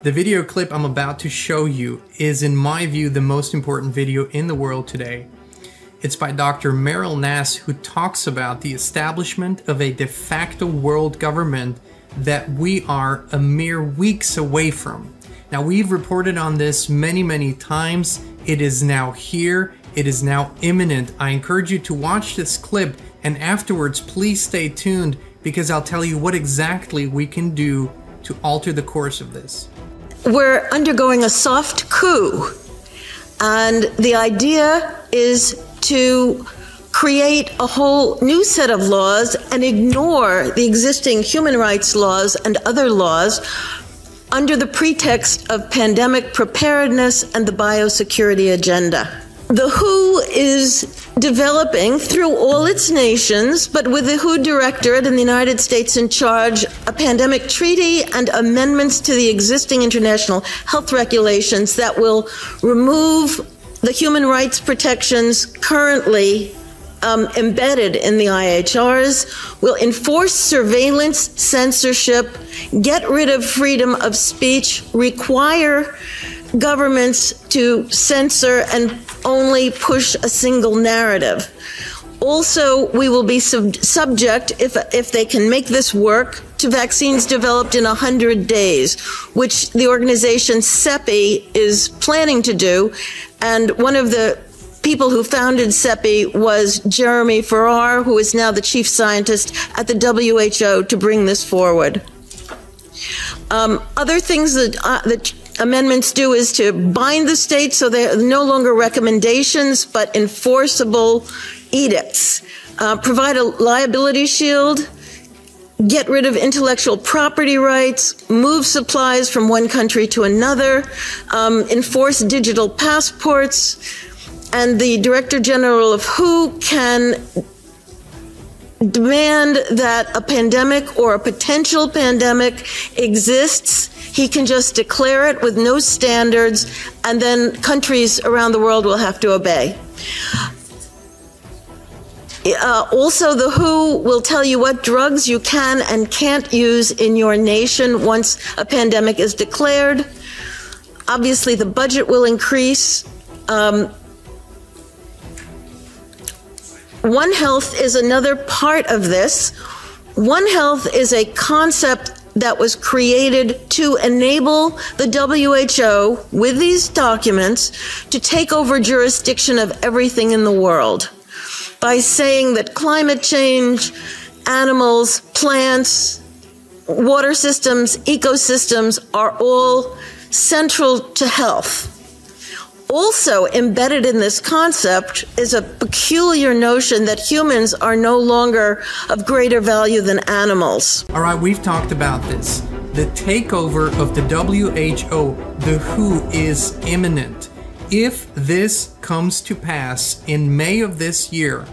The video clip I'm about to show you is, in my view, the most important video in the world today. It's by Dr. Meryl Nass, who talks about the establishment of a de facto world government that we are a mere weeks away from. Now, we've reported on this many times. It is now here. It is now imminent. I encourage you to watch this clip, and afterwards, please stay tuned because I'll tell you what exactly we can do to alter the course of this. We're undergoing a soft coup, and the idea is to create a whole new set of laws and ignore the existing human rights laws and other laws under the pretext of pandemic preparedness and the biosecurity agenda. The WHO is developing through all its nations, but with the WHO Directorate in the United States in charge, a pandemic treaty and amendments to the existing international health regulations that will remove the human rights protections currently embedded in the IHRs, will enforce surveillance, censorship, get rid of freedom of speech, require governments to censor and only push a single narrative. Also, we will be subject, if they can make this work, to vaccines developed in 100 days, which the organization CEPI is planning to do. And one of the people who founded CEPI was Jeremy Farrar, who is now the chief scientist at the WHO, to bring this forward. Other things that amendments do is to bind the states so they're no longer recommendations but enforceable edicts, provide a liability shield, get rid of intellectual property rights, move supplies from one country to another, enforce digital passports, and the Director General of WHO can demand that a pandemic or a potential pandemic exists. He can just declare it with no standards, and then countries around the world will have to obey. Also, the WHO will tell you what drugs you can and can't use in your nation once a pandemic is declared. Obviously, the budget will increase. One Health is another part of this. One Health is a concept that was created to enable the WHO, with these documents, to take over jurisdiction of everything in the world by saying that climate change, animals, plants, water systems, ecosystems are all central to health. Also embedded in this concept is a peculiar notion that humans are no longer of greater value than animals. All right, we've talked about this. The takeover of the WHO, the WHO, is imminent. If this comes to pass in May of this year,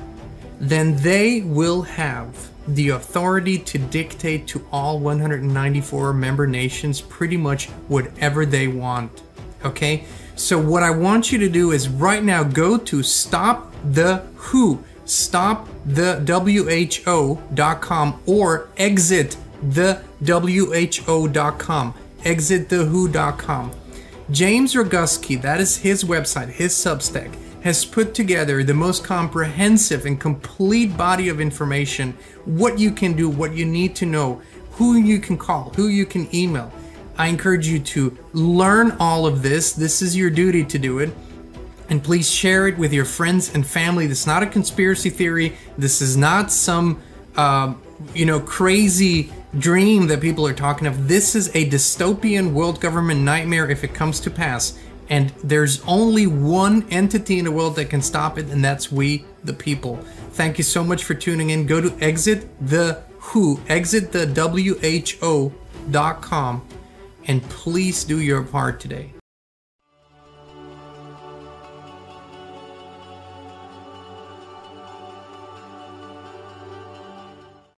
then they will have the authority to dictate to all 194 member nations pretty much whatever they want, okay? So what I want you to do is right now go to stopthewho.com or exit thewho.com, exitthewho.com. James Roguski, that is his website, his Substack, has put together the most comprehensive and complete body of information, what you can do, what you need to know, who you can call, who you can email. I encourage you to learn all of this. This is your duty to do it. And please share it with your friends and family. This is not a conspiracy theory. This is not some, crazy dream that people are talking of. This is a dystopian world government nightmare if it comes to pass. And there's only one entity in the world that can stop it, and that's we, the people. Thank you so much for tuning in. Go to exitthewho.com, and please do your part today.